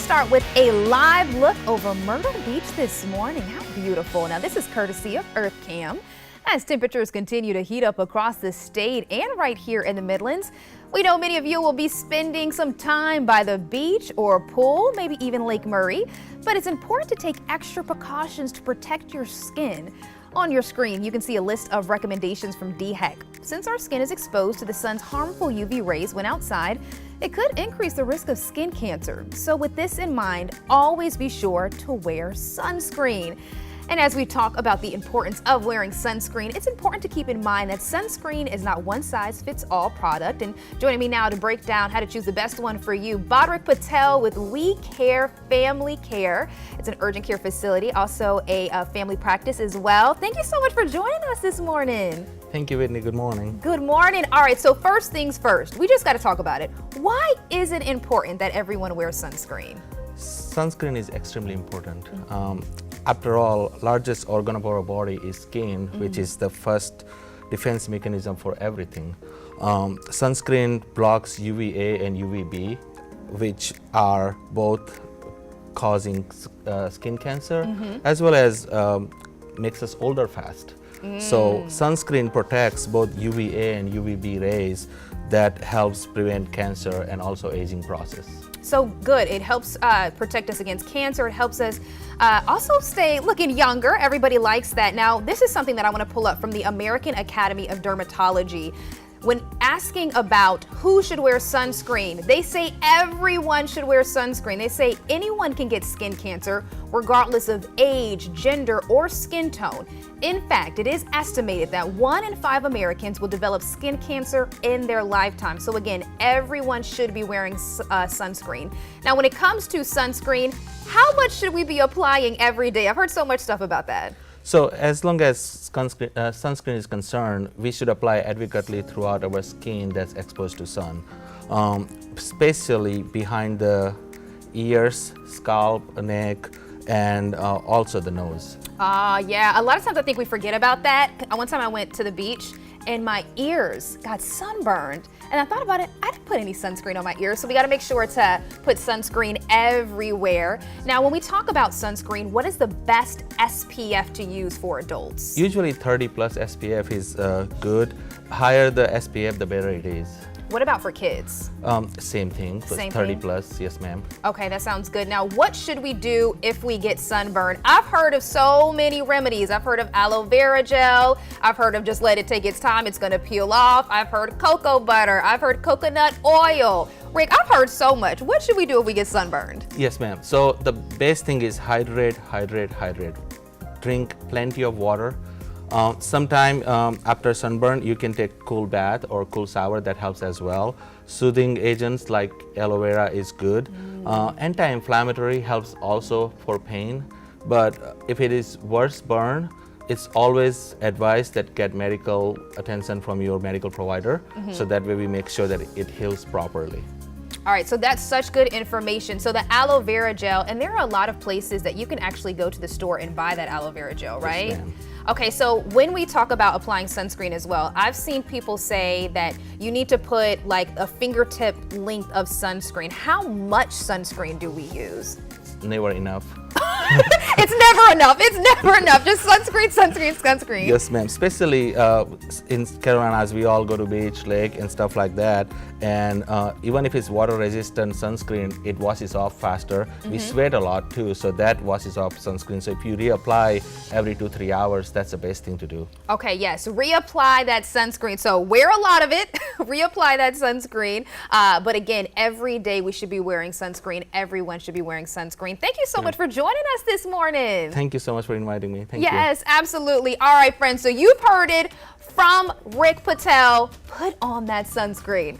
start with a live look over Myrtle Beach this morning. How beautiful. Now, this is courtesy of EarthCam. As temperatures continue to heat up across the state and right here in the Midlands, we know many of you will be spending some time by the beach or pool, maybe even Lake Murray, but it's important to take extra precautions to protect your skin. On your screen, you can see a list of recommendations from DHEC. Since our skin is exposed to the sun's harmful UV rays when outside, it could increase the risk of skin cancer. So with this in mind, always be sure to wear sunscreen. And as we talk about the importance of wearing sunscreen, it's important to keep in mind that sunscreen is not one size fits all product. And joining me now to break down how to choose the best one for you, Bhadrik Patel with We Care Family Care. It's an urgent care facility, also a family practice as well. Thank you so much for joining us this morning. Thank you, Whitney. Good morning. Good morning. All right, so first things first, we just got to talk about it. Why is it important that everyone wears sunscreen? Sunscreen is extremely important. After all, largest organ of our body is skin, which is the first defense mechanism for everything. Sunscreen blocks UVA and UVB, which are both causing skin cancer, as well as makes us older fast. So sunscreen protects both UVA and UVB rays that helps prevent cancer and also aging process. So good. It helps protect us against cancer. It helps us also stay looking younger. Everybody likes that. Now, this is something that I want to pull up from the American Academy of Dermatology. When asking about who should wear sunscreen, they say everyone should wear sunscreen. They say anyone can get skin cancer regardless of age, gender, or skin tone. In fact, it is estimated that 1 in 5 Americans will develop skin cancer in their lifetime. So again, everyone should be wearing sunscreen. Now, when it comes to sunscreen, how much should we be applying every day? I've heard so much stuff about that. So as long as sunscreen is concerned, we should apply adequately throughout our skin that's exposed to sun, especially behind the ears, scalp, neck, and also the nose. Yeah, a lot of times I think we forget about that. One time I went to the beach and my ears got sunburned. And I thought about it, I didn't put any sunscreen on my ears, so we gotta make sure to put sunscreen everywhere. Now, when we talk about sunscreen, what is the best SPF to use for adults? Usually 30 plus SPF is good. Higher the SPF, the better it is. What about for kids? Same thing, Same 30 thing? plus, yes ma'am. Okay, that sounds good. Now, what should we do if we get sunburned? I've heard of so many remedies. I've heard of aloe vera gel. I've heard of just let it take its time, it's gonna peel off. I've heard cocoa butter. I've heard coconut oil. Rick, I've heard so much. What should we do if we get sunburned? Yes ma'am. So the best thing is hydrate, hydrate, hydrate. Drink plenty of water. Sometime after sunburn, you can take cool bath or cool shower. That helps as well. Soothing agents like aloe vera is good. Anti-inflammatory helps also for pain. But if it is worse burn, it's always advised that get medical attention from your medical provider. So that way we make sure that it heals properly. All right, so that's such good information. So the aloe vera gel, and there are a lot of places that you can actually go to the store and buy that aloe vera gel, right? Yes, ma'am. Okay, so when we talk about applying sunscreen as well, I've seen people say that you need to put like a fingertip length of sunscreen. How much sunscreen do we use? Never enough. It's never enough. It's never enough. Just sunscreen, sunscreen, sunscreen. Yes, ma'am. Especially in Carolinas, we all go to beach, lake, and stuff like that. And even if it's water-resistant sunscreen, it washes off faster. We sweat a lot too, so that washes off sunscreen. So if you reapply every 2-3 hours, that's the best thing to do. Okay, yes, reapply that sunscreen. So wear a lot of it. Reapply that sunscreen. But again, every day we should be wearing sunscreen. Everyone should be wearing sunscreen. Thank you so much for joining us this morning. Thank you so much for inviting me. Thank you. Yes, absolutely. All right, friends. So you've heard it from Rick Patel. Put on that sunscreen.